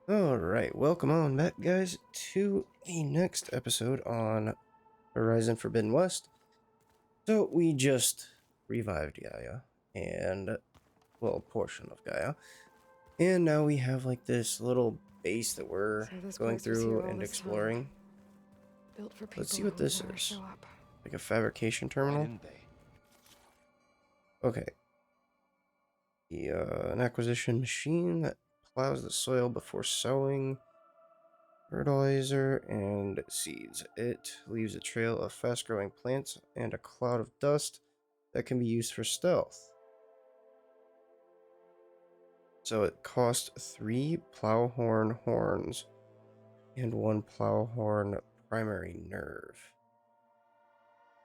Alright, welcome on back, guys, to the next episode on Horizon Forbidden West. So, we just revived Gaia, and, well, a portion of Gaia. And now we have, like, this little base that we're So this going place was here through all and this time. exploring. Built for Let's see people what who would this never is. show up. Like a fabrication Why terminal? didn't they? Okay. An acquisition machine that plows the soil before sowing. Fertilizer and seeds. It leaves a trail of fast-growing plants and a cloud of dust that can be used for stealth. So it cost 3 plowhorn horns and 1 plowhorn primary nerve.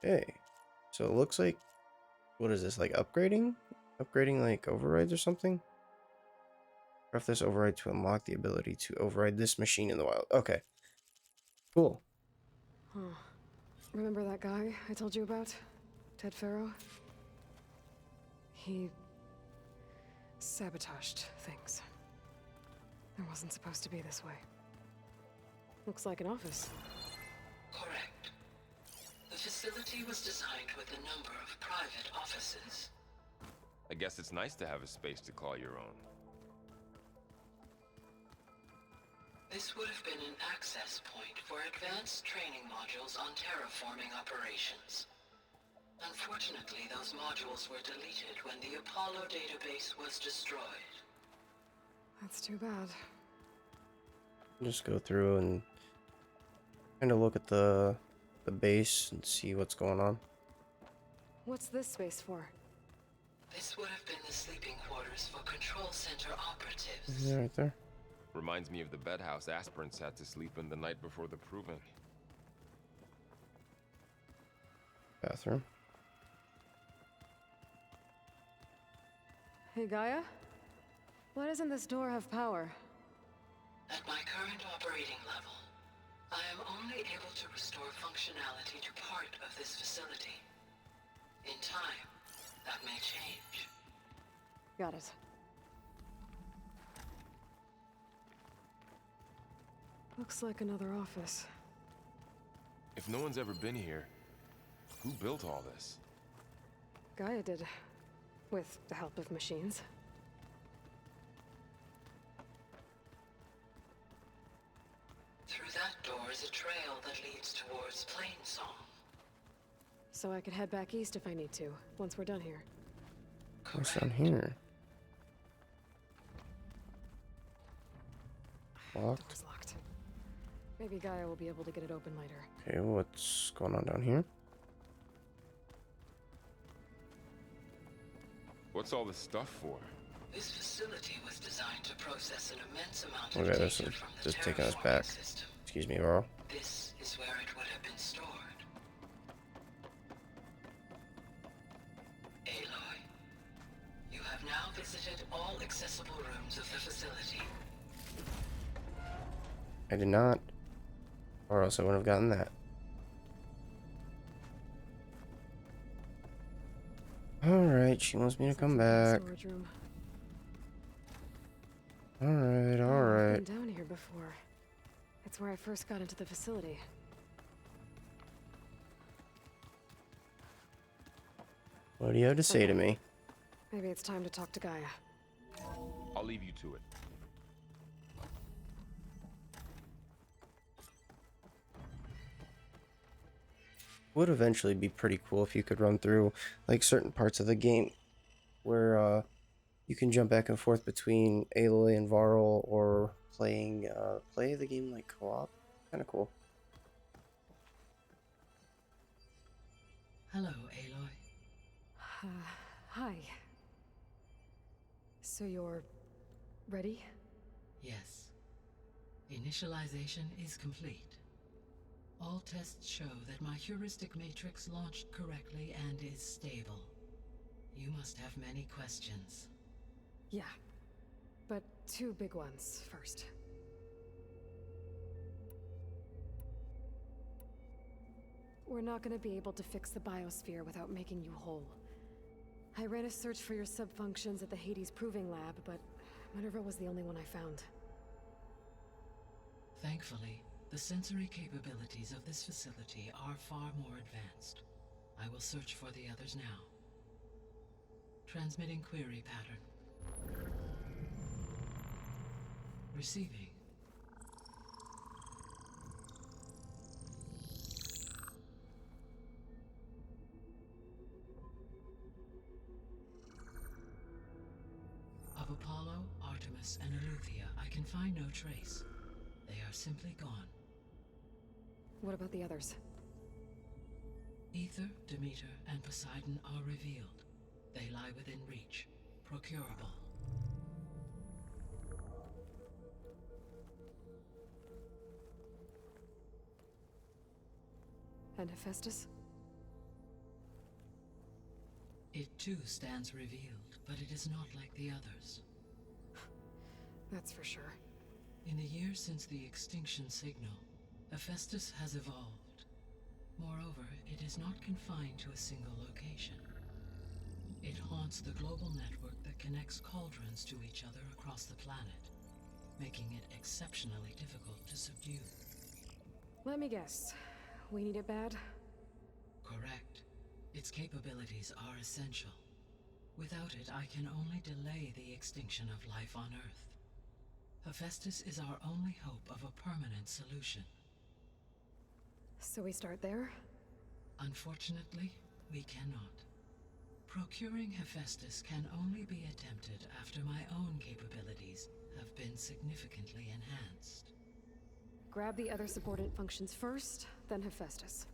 Okay. So it looks like, what is this, like upgrading? Upgrading like overrides or something? Craft this override to unlock the ability to override this machine in the wild. Okay. Cool. Huh. Remember that guy I told you about? Ted Farrow? He sabotaged things. It wasn't supposed to be this way. Looks like an office. Correct. The facility was designed with a number of private offices. I guess it's nice to have a space to call your own. This would have been an access point for advanced training modules on terraforming operations. Unfortunately, those modules were deleted when the Apollo database was destroyed. That's too bad. Just go through and kind of look at the base and see what's going on. What's this space for? This would have been the sleeping quarters for control center operatives. Yeah, right there. Reminds me of the bedhouse aspirants had to sleep in the night before the proving. Bathroom. Hey, Gaia? Why doesn't this door have power? At my current operating level, I am only able to restore functionality to part of this facility. In time, that may change. Got it. Looks like another office. If no one's ever been here, who built all this? Gaia did. With the help of machines. Through that door is a trail that leads towards Plainsong. So I could head back east if I need to, once we're done here. What's down here? Locked. Door's locked. Maybe Gaia will be able to get it open later. Okay, what's going on down here? What's all this stuff for? This facility was designed to process an immense amount of Okay, data this is from the just taking us terraforming back. system. Excuse me, Varl. This is where it would have been stored. Aloy, you have now visited all accessible rooms of the facility. I did not. Or else I wouldn't have gotten that. Alright, she wants me to come back. Storage room. Alright, I've alright. been down here before. It's where I first got into the facility. What do you have to say to me? Maybe it's time to talk to Gaia. I'll leave you to it. Would eventually be pretty cool if you could run through like certain parts of the game where you can jump back and forth between Aloy and Varl, or play the game like co-op. Kind of cool. Hello, Aloy. Hi. So you're ready? Yes. Initialization is complete. All tests show that my heuristic matrix launched correctly and is stable. You must have many questions. Yeah. But two big ones first. We're not gonna be able to fix the biosphere without making you whole. I ran a search for your subfunctions at the Hades Proving Lab, but Minerva was the only one I found. Thankfully, the sensory capabilities of this facility are far more advanced. I will search for the others now. Transmitting query pattern. Receiving. Of Apollo, Artemis, and Eleuthia, I can find no trace. They are simply gone. What about the others? Ether, Demeter, and Poseidon are revealed. They lie within reach, procurable. And Hephaestus? It too stands revealed, but it is not like the others. That's for sure. In the years since the extinction signal, Hephaestus has evolved. Moreover, it is not confined to a single location. It haunts the global network that connects cauldrons to each other across the planet, making it exceptionally difficult to subdue. Let me guess. We need it bad? Correct. Its capabilities are essential. Without it, I can only delay the extinction of life on Earth. Hephaestus is our only hope of a permanent solution. So we start there? Unfortunately, we cannot. Procuring Hephaestus can only be attempted after my own capabilities have been significantly enhanced. Grab the other subordinate functions first, then Hephaestus.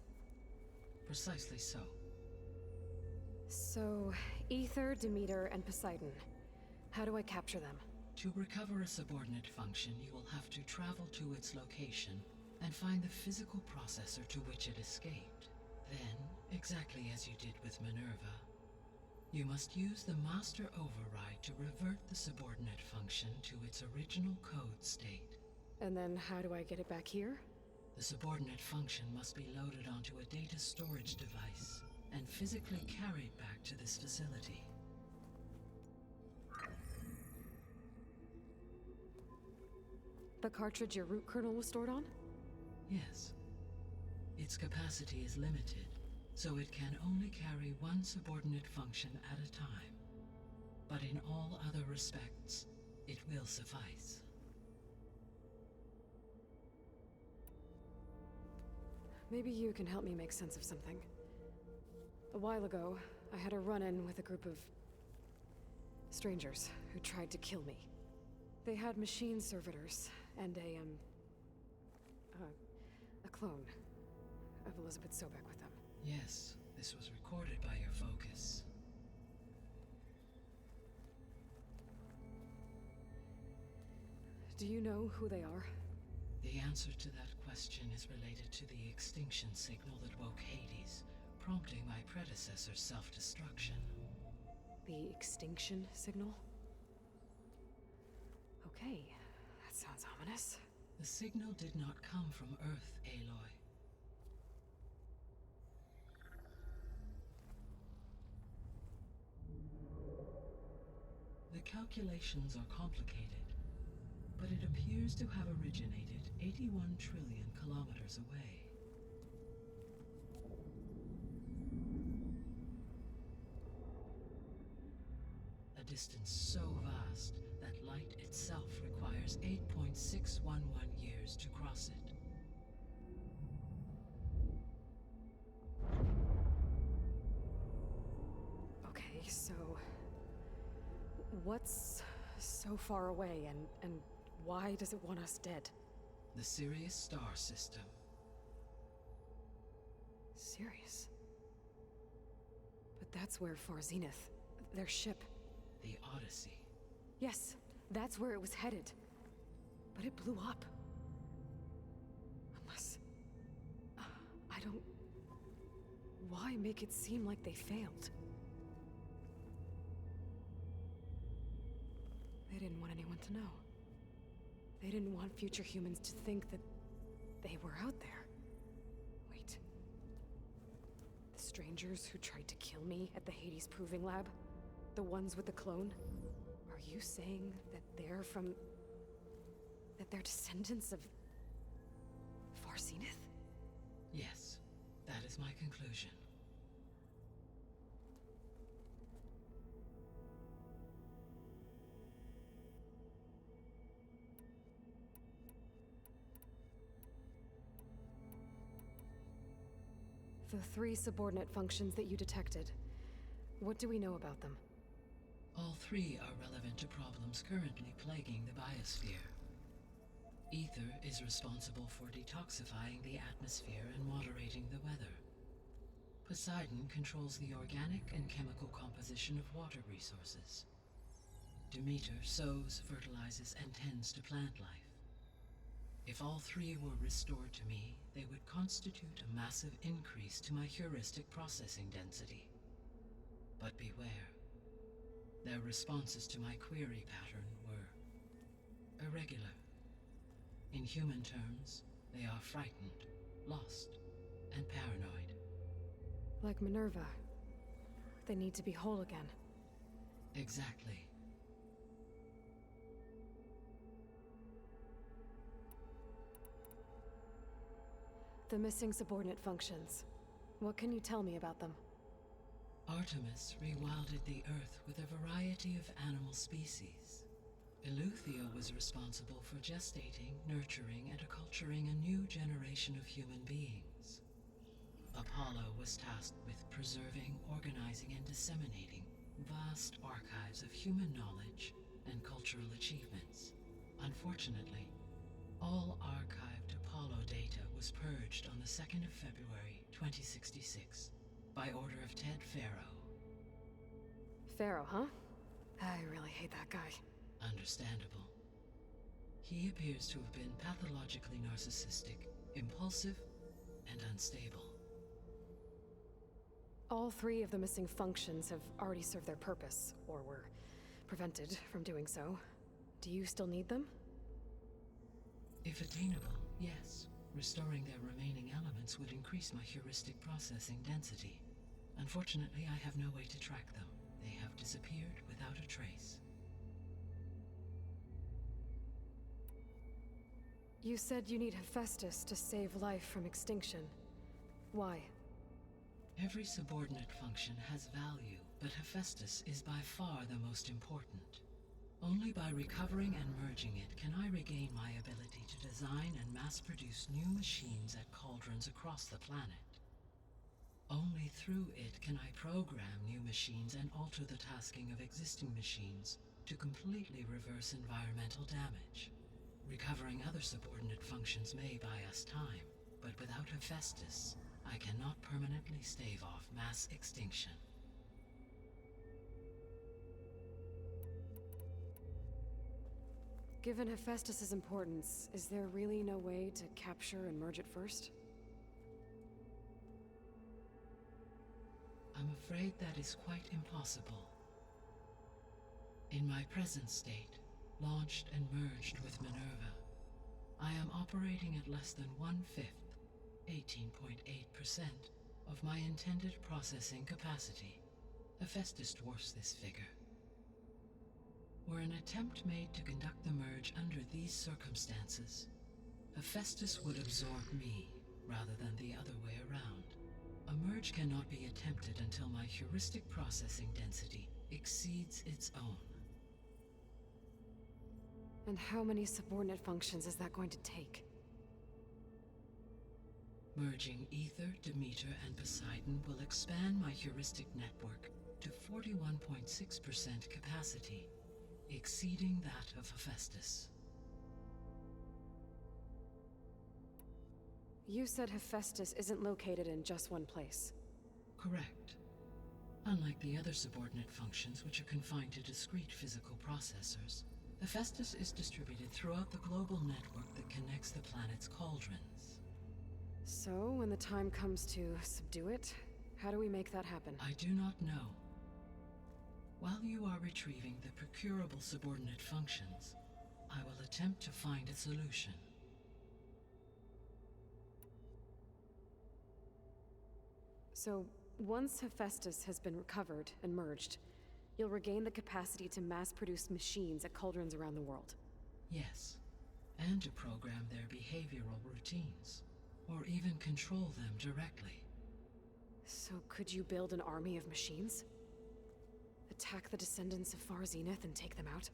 Precisely so. So, Ether, Demeter, and Poseidon. How do I capture them? To recover a subordinate function, you will have to travel to its location and find the physical processor to which it escaped. Then, exactly as you did with Minerva, you must use the master override to revert the subordinate function to its original code state. And then how do I get it back here? The subordinate function must be loaded onto a data storage device and physically carried back to this facility. The cartridge your root kernel was stored on? Yes. Its capacity is limited, so it can only carry one subordinate function at a time. But in all other respects, it will suffice. Maybe you can help me make sense of something. A while ago, I had a run-in with a group of strangers who tried to kill me. They had machine servitors and a clone of Elizabeth Sobek with them. Yes, this was recorded by your focus. Do you know who they are? The answer to that question is related to the extinction signal that woke Hades, prompting my predecessor's self-destruction. The extinction signal? Okay, that sounds ominous. The signal did not come from Earth, Aloy. The calculations are complicated, but it appears to have originated 81 trillion kilometers away. A distance so vast that light itself requires 8.611 years to cross it. Okay, so what's so far away and why does it want us dead? The Sirius star system. Sirius? But that's where Far Zenith, their ship. The Odyssey. Yes, that's where it was headed. But it blew up. Unless... I don't... Why make it seem like they failed? They didn't want anyone to know. They didn't want future humans to think that they were out there. Wait. The strangers who tried to kill me at the Hades Proving Lab? The ones with the clone? Are you saying that they're from... that they're descendants of Zenith? Yes, that is my conclusion. The 3 subordinate functions that you detected. What do we know about them? All 3 are relevant to problems currently plaguing the biosphere. Ether is responsible for detoxifying the atmosphere and moderating the weather. Poseidon controls the organic and chemical composition of water resources. Demeter sows, fertilizes, and tends to plant life. If all 3 were restored to me, they would constitute a massive increase to my heuristic processing density. But beware. Their responses to my query pattern were irregular. In human terms, they are frightened, lost, and paranoid. Like Minerva. They need to be whole again. Exactly. The missing subordinate functions. What can you tell me about them? Artemis rewilded the Earth with a variety of animal species. Eleuthia was responsible for gestating, nurturing, and acculturating a new generation of human beings. Apollo was tasked with preserving, organizing, and disseminating vast archives of human knowledge and cultural achievements. Unfortunately, all archived Apollo data was purged on the 2nd of February, 2066, by order of Ted Faro. Pharaoh, huh? I really hate that guy. Understandable. He appears to have been pathologically narcissistic, impulsive, and unstable. All 3 of the missing functions have already served their purpose, or were prevented from doing so. Do you still need them? If attainable, yes. Restoring their remaining elements would increase my heuristic processing density. Unfortunately, I have no way to track them. They have disappeared without a trace. You said you need Hephaestus to save life from extinction. Why? Every subordinate function has value, but Hephaestus is by far the most important. Only by recovering and merging it can I regain my ability to design and mass-produce new machines at cauldrons across the planet. Only through it can I program new machines and alter the tasking of existing machines to completely reverse environmental damage. Recovering other subordinate functions may buy us time, but without Hephaestus, I cannot permanently stave off mass extinction. Given Hephaestus's importance, is there really no way to capture and merge it first? I'm afraid that is quite impossible. In my present state, launched and merged with Minerva, I am operating at less than 1/5, 18.8%, of my intended processing capacity. Hephaestus dwarfs this figure. Were an attempt made to conduct the merge under these circumstances, Hephaestus would absorb me rather than the other way around. A merge cannot be attempted until my heuristic processing density exceeds its own. And how many subordinate functions is that going to take? Merging Ether, Demeter, and Poseidon will expand my heuristic network to 41.6% capacity, exceeding that of Hephaestus. You said Hephaestus isn't located in just one place. Correct. Unlike the other subordinate functions, which are confined to discrete physical processors, Hephaestus is distributed throughout the global network that connects the planet's cauldrons. So, when the time comes to subdue it, how do we make that happen? I do not know. While you are retrieving the procurable subordinate functions, I will attempt to find a solution. So, once Hephaestus has been recovered and merged, you'll regain the capacity to mass-produce machines at cauldrons around the world. Yes, and to program their behavioral routines. or even control them directly. So could you build an army of machines? Attack the descendants of Far Zenith and take them out?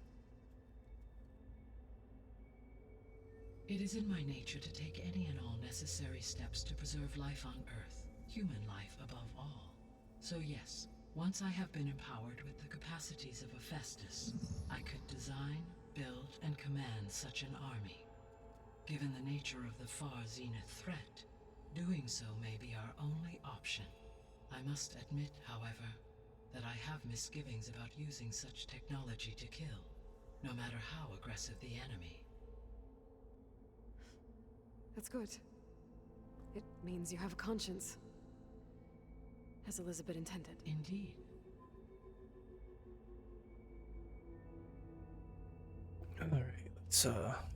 It is in my nature to take any and all necessary steps to preserve life on Earth, human life above all. So yes, once I have been empowered with the capacities of Hephaestus, I could design, build, and command such an army. Given the nature of the Far Zenith threat, doing so may be our only option. I must admit, however, that I have misgivings about using such technology to kill, no matter how aggressive the enemy. That's good. It means you have a conscience. As Elizabeth intended. Indeed. Alright,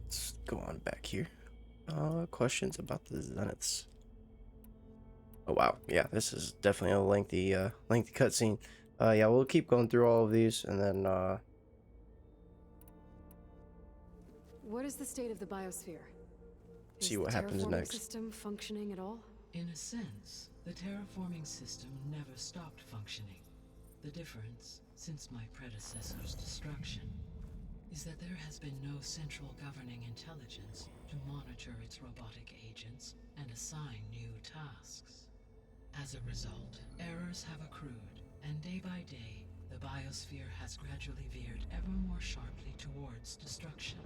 let's go on back here. Questions about the Zeniths. Oh wow, yeah, this is definitely a lengthy cutscene. Yeah, we'll keep going through all of these and then What is the state of the biosphere? see what happens terraforming next. system functioning at all? In a sense, the terraforming system never stopped functioning. The difference, since my predecessor's destruction, is that there has been no central governing intelligence to monitor its robotic agents and assign new tasks. As a result, errors have accrued, and day by day, the biosphere has gradually veered ever more sharply towards destruction.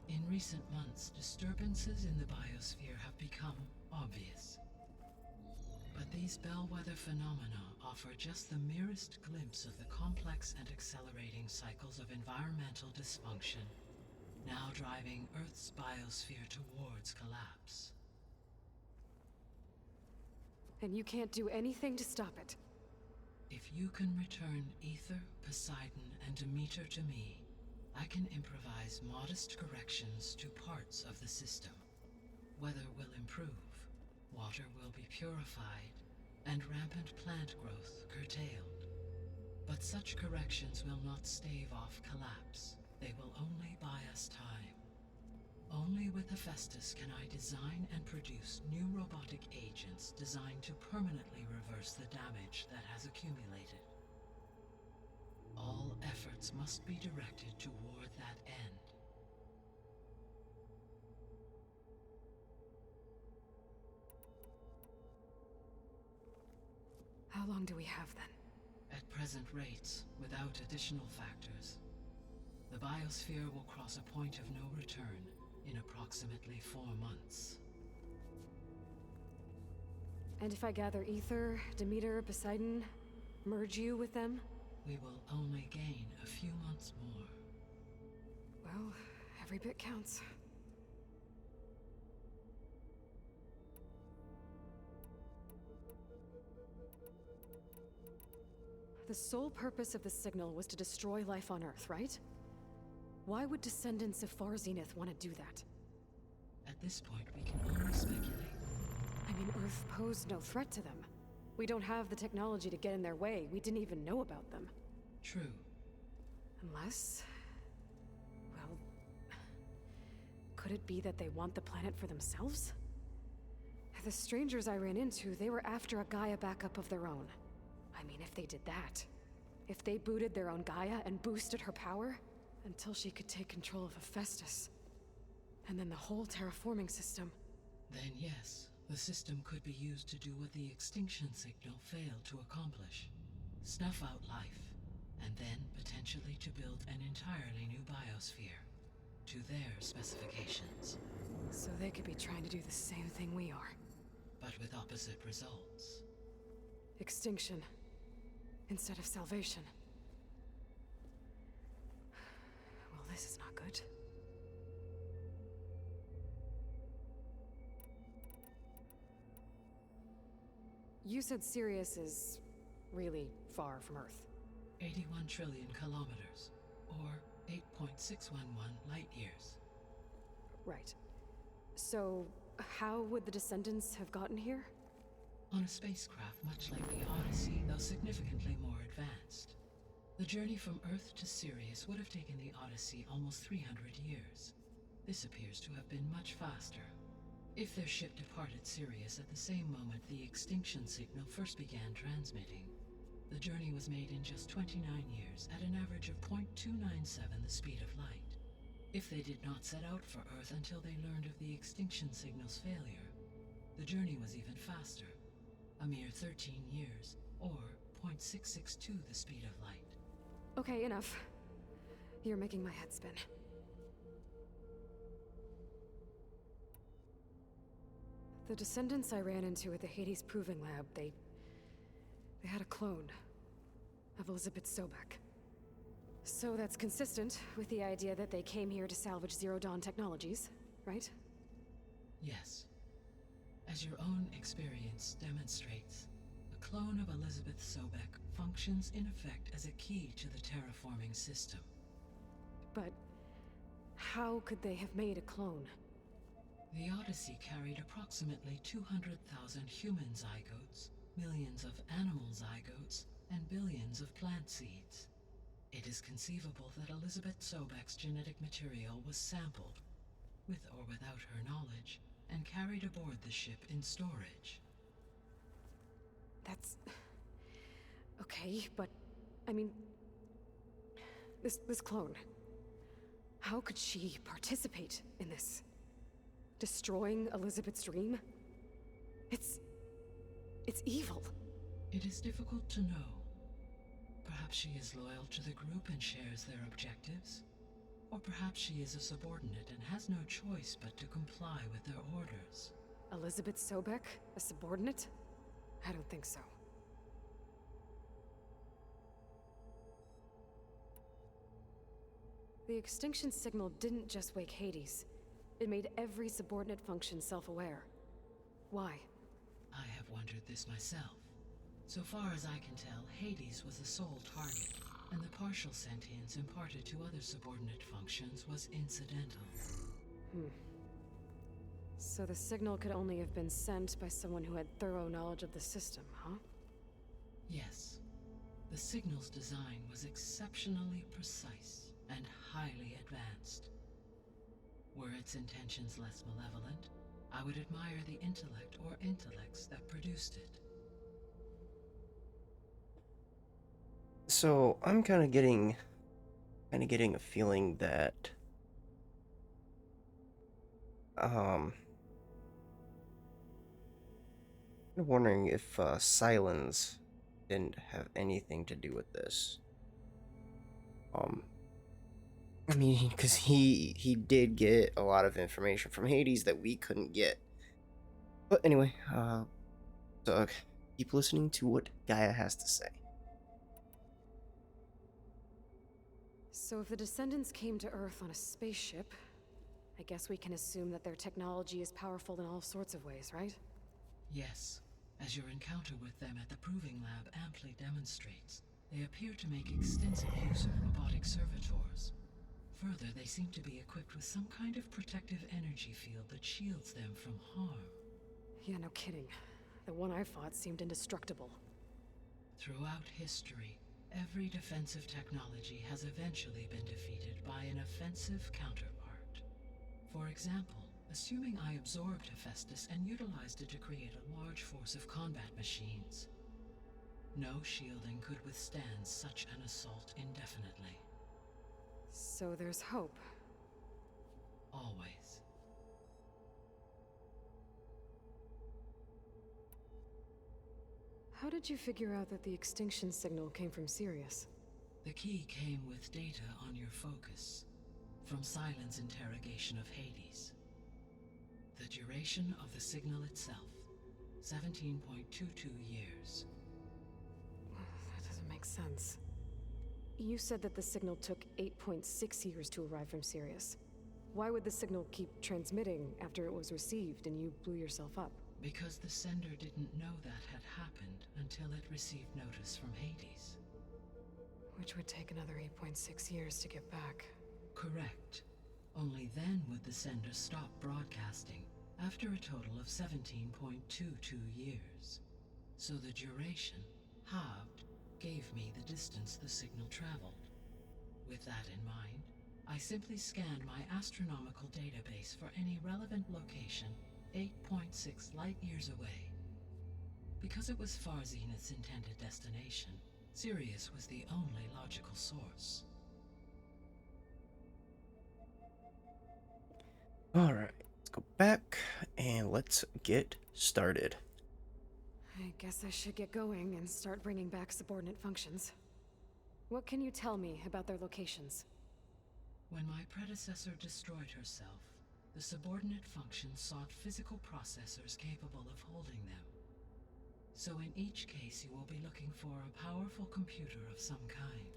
In recent months, disturbances in the biosphere have become obvious. But these bellwether phenomena offer just the merest glimpse of the complex and accelerating cycles of environmental dysfunction, now driving Earth's biosphere towards collapse. And you can't do anything to stop it. If you can return Ether, Poseidon, and Demeter to me, I can improvise modest corrections to parts of the system. Weather will improve, water will be purified, and rampant plant growth curtailed. But such corrections will not stave off collapse. They will only buy us time. Only with Hephaestus can I design and produce new robotic agents designed to permanently reverse the damage that has accumulated. All efforts must be directed toward that end. How long do we have then? At present rates, without additional factors, the biosphere will cross a point of no return in approximately 4 months. And if I gather Ether, Demeter, Poseidon, merge you with them? We will only gain a few months more. Well, every bit counts. The sole purpose of the signal was to destroy life on Earth, right? Why would descendants of Far Zenith want to do that? At this point, we can only speculate. I mean, Earth posed no threat to them. We don't have the technology to get in their way. We didn't even know about them. True. Unless... well... could it be that they want the planet for themselves? The strangers I ran into, they were after a Gaia backup of their own. I mean, if they did that... if they booted their own Gaia and boosted her power... until she could take control of Hephaestus. And then the whole terraforming system. Then yes, the system could be used to do what the extinction signal failed to accomplish. Snuff out life, and then potentially to build an entirely new biosphere, to their specifications. So they could be trying to do the same thing we are. But with opposite results. Extinction. Instead of salvation. Well, this is not good. You said Sirius is really far from Earth. 81 trillion kilometers, or 8.611 light years. Right. So, how would the descendants have gotten here? On a spacecraft much like the Odyssey, though significantly more advanced. The journey from Earth to Sirius would have taken the Odyssey almost 300 years. This appears to have been much faster. If their ship departed Sirius at the same moment the extinction signal first began transmitting, the journey was made in just 29 years at an average of 0.297 the speed of light. If they did not set out for Earth until they learned of the extinction signal's failure, the journey was even faster, a mere 13 years, or 0.662 the speed of light. Okay, enough. You're making my head spin. The descendants I ran into at the Hades Proving Lab, they had a clone of Elizabeth Sobek. So that's consistent with the idea that they came here to salvage Zero Dawn technologies, right? Yes. As your own experience demonstrates, a clone of Elizabeth Sobek functions in effect as a key to the terraforming system. But how could they have made a clone? The Odyssey carried approximately 200,000 human zygotes, millions of animal zygotes, and billions of plant seeds. It is conceivable that Elizabeth Sobek's genetic material was sampled, with or without her knowledge, and carried aboard the ship in storage. That's... okay, but... I mean... This clone... How could she participate in this? Destroying Elizabeth's dream? It's evil. It is difficult to know. Perhaps she is loyal to the group and shares their objectives. Or perhaps she is a subordinate and has no choice but to comply with their orders. Elizabeth Sobek? A subordinate? I don't think so. The extinction signal didn't just wake Hades. It made every subordinate function self-aware. Why? I have wondered this myself. So far as I can tell, Hades was the sole target, and the partial sentience imparted to other subordinate functions was incidental. So the signal could only have been sent by someone who had thorough knowledge of the system, huh? Yes. The signal's design was exceptionally precise and highly advanced. Were its intentions less malevolent, I would admire the intellect or intellects that produced it. So I'm kind of getting a feeling that I'm wondering if Silence didn't have anything to do with this. I mean, because he did get a lot of information from Hades that we couldn't get. But anyway, so keep listening to what Gaia has to say. So if the descendants came to Earth on a spaceship, I guess we can assume that their technology is powerful in all sorts of ways, right? Yes, as your encounter with them at the Proving Lab amply demonstrates, they appear to make extensive use of robotic servitors. Further, they seem to be equipped with some kind of protective energy field that shields them from harm. Yeah, no kidding. The one I fought seemed indestructible. Throughout history, every defensive technology has eventually been defeated by an offensive counterpart. For example, assuming I absorbed Hephaestus and utilized it to create a large force of combat machines. No shielding could withstand such an assault indefinitely. So there's hope. Always. How did you figure out that the extinction signal came from Sirius? The key came with data on your focus, from Silent's interrogation of Hades. The duration of the signal itself, 17.22 years. That doesn't make sense. You said that the signal took 8.6 years to arrive from Sirius. Why would the signal keep transmitting after it was received and you blew yourself up? Because the sender didn't know that had happened until it received notice from Hades. Which would take another 8.6 years to get back. Correct. Only then would the sender stop broadcasting, after a total of 17.22 years. So the duration, halved, gave me the distance the signal traveled. With that in mind, I simply scanned my astronomical database for any relevant location 8.6 light years away. Because it was Far Zenith's intended destination, Sirius was the only logical source. Alright, let's go back and let's get started. I guess I should get going and start bringing back subordinate functions. What can you tell me about their locations? When my predecessor destroyed herself, the subordinate functions sought physical processors capable of holding them. So in each case you will be looking for a powerful computer of some kind.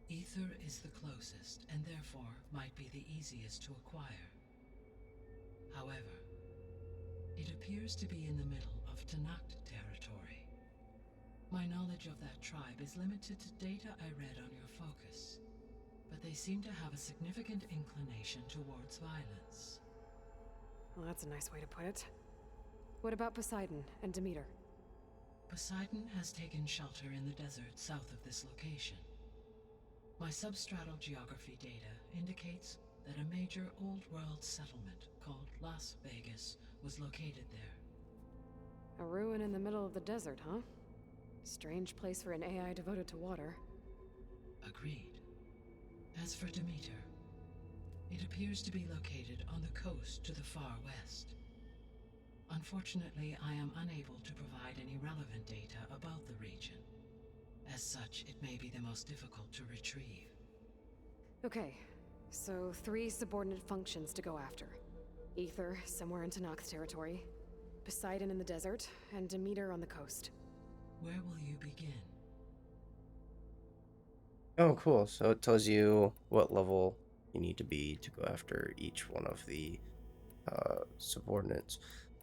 Ether is the closest, and therefore might be the easiest to acquire. However, it appears to be in the middle of Tanakh territory. My knowledge of that tribe is limited to data I read on your focus, but they seem to have a significant inclination towards violence. Well, that's a nice way to put it. What about Poseidon and Demeter? Poseidon has taken shelter in the desert south of this location. My substratal geography data indicates that a major old-world settlement called Las Vegas was located there. A ruin in the middle of the desert, huh? Strange place for an AI devoted to water. Agreed. As for Demeter, it appears to be located on the coast to the far west. Unfortunately, I am unable to provide any relevant data about the region. As such, it may be the most difficult to retrieve. Okay, so 3 subordinate functions to go after. Ether, somewhere in Tanakh territory. Poseidon in the desert, and Demeter on the coast. Where will you begin? Oh, cool. So it tells you what level you need to be to go after each one of the subordinates.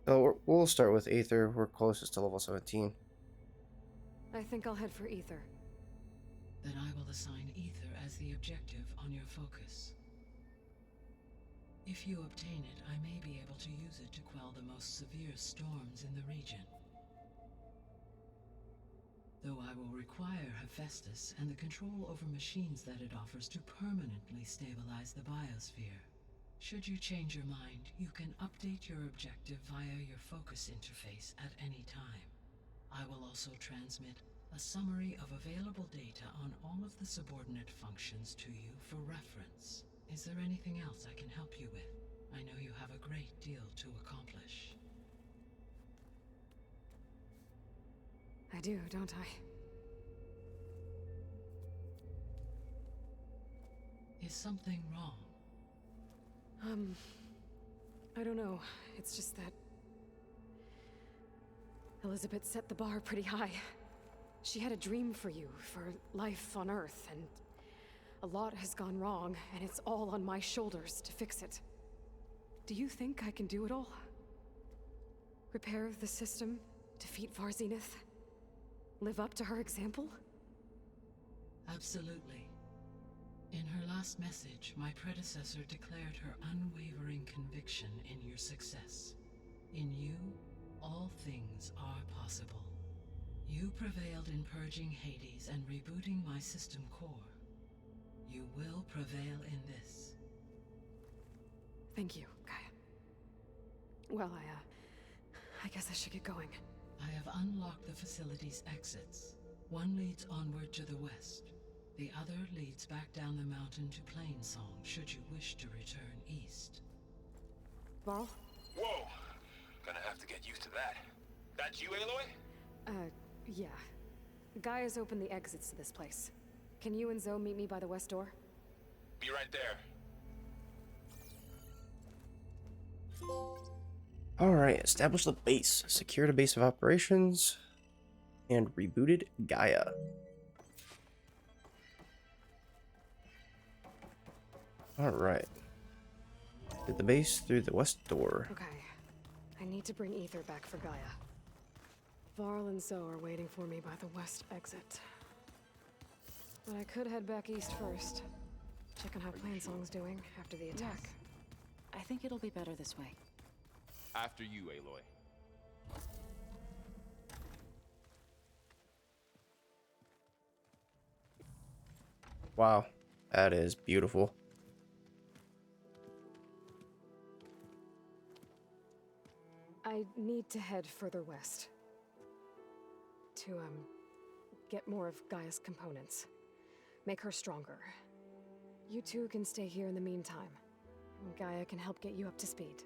So we'll start with Aether. We're closest to level 17. I think I'll head for Ether. Then I will assign Ether as the objective on your focus. If you obtain it, I may be able to use it to quell the most severe storms in the region. Though I will require Hephaestus and the control over machines that it offers to permanently stabilize the biosphere. Should you change your mind, you can update your objective via your focus interface at any time. I will also transmit a summary of available data on all of the subordinate functions to you for reference. Is there anything else I can help you with? I know you have a great deal to accomplish. I do, don't I? Is something wrong? I don't know. It's just that Elizabeth set the bar pretty high. She had a dream for you, for life on Earth, and a lot has gone wrong, and it's all on my shoulders to fix it. Do you think I can do it all? Repair the system, defeat Far Zenith, live up to her example? Absolutely. In her last message, my predecessor declared her unwavering conviction in your success. In you, all things are possible. You prevailed in purging Hades and rebooting my system core. You will prevail in this. Thank you, Gaia. Well, I guess I should get going. I have unlocked the facility's exits. One leads onward to the west. The other leads back down the mountain to Plainsong, should you wish to return east. Varl? Whoa! Gonna have to get used to that. That's you, Aloy? Yeah. Gaia's opened the exits to this place. Can you and Zoe meet me by the west door? Be right there. Alright, establish the base. Secure the base of operations. And rebooted Gaia. Alright. Did the base through the west door. Okay. I need to bring Ether back for Gaia. Varl and Zoe are waiting for me by the west exit. But I could head back east first. Check on how Plainsong's doing after the attack. Yes. I think it'll be better this way. After you, Aloy. Wow, that is beautiful. I need to head further west. To, get more of Gaia's components. Make her stronger. You two can stay here in the meantime. Gaia can help get you up to speed.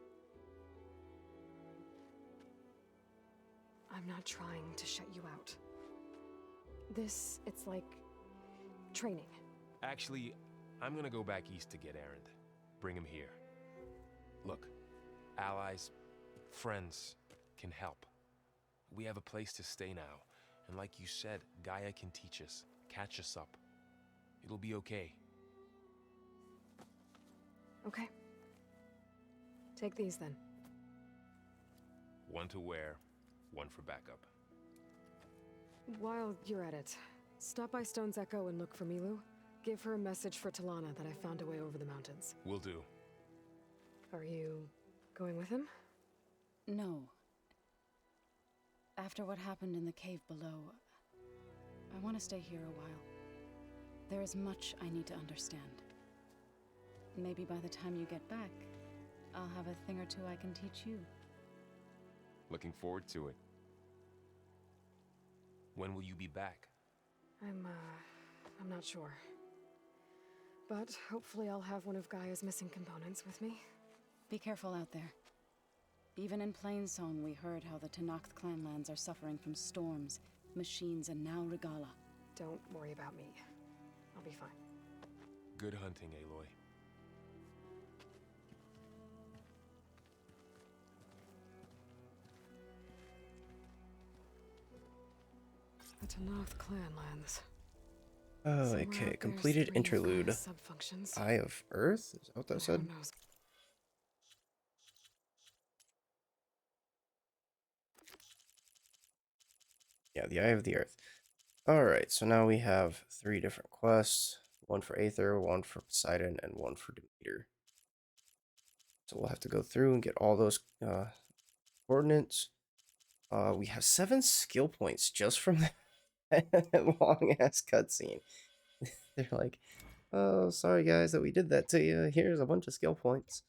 I'm not trying to shut you out. It's like training. Actually, I'm gonna go back east to get Erend. Bring him here. Look, allies, friends can help. We have a place to stay now, and like you said, Gaia can teach us, catch us up. It'll be okay. Okay. Take these then. One to wear, one for backup. While you're at it, stop by Stone's Echo and look for Milu. Give her a message for Talana that I found a way over the mountains. Will do. Are you going with him? No. After what happened in the cave below, I want to stay here a while. There is much I need to understand. Maybe by the time you get back, I'll have a thing or two I can teach you. Looking forward to it. When will you be back? I'm not sure. But hopefully I'll have one of Gaia's missing components with me. Be careful out there. Even in Plainsong, we heard how the Tenakth clanlands are suffering from storms, machines, and now Regala. Don't worry about me. I'll be fine. Good hunting, Aloy. The Tenakth clanlands. Oh, Somewhere out okay. there's Completed 3 of interlude. Gaia's subfunctions. Eye of Earth? Is that what that Who said? knows? Yeah, the Eye of the Earth. Alright, so now we have 3 different quests. One for Aether, one for Poseidon, and one for Demeter. So we'll have to go through and get all those coordinates. We have 7 skill points just from that long-ass cutscene. They're like, oh, sorry guys that we did that to you. Here's a bunch of skill points.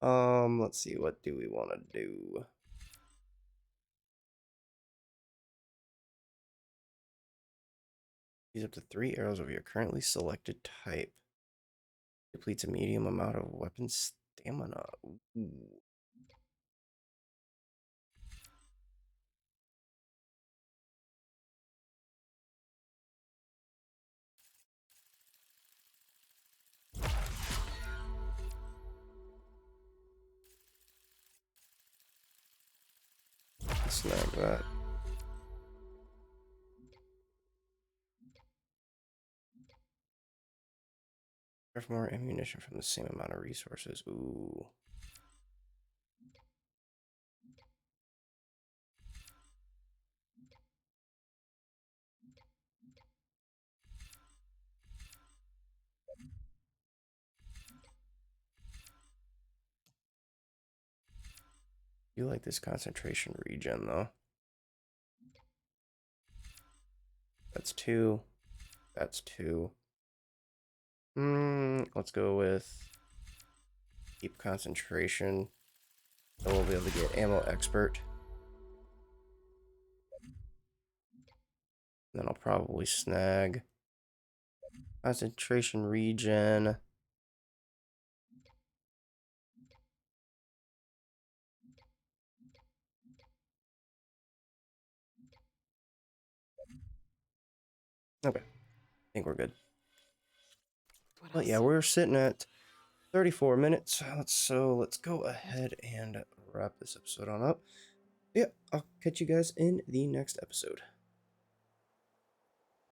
Let's see, what do we want to do? Use up to 3 arrows of your currently selected type. Depletes a medium amount of weapon stamina. Ooh. Snag that. Craft more ammunition from the same amount of resources. Ooh. You like this concentration regen though. That's 2. That's 2. Let's go with keep concentration. Then we'll be able to get ammo expert. Then I'll probably snag concentration regen. Okay, I think we're good. What But else? yeah, we're sitting at 34 minutes. Let's go ahead and wrap this episode on up. Yeah, I'll catch you guys in the next episode.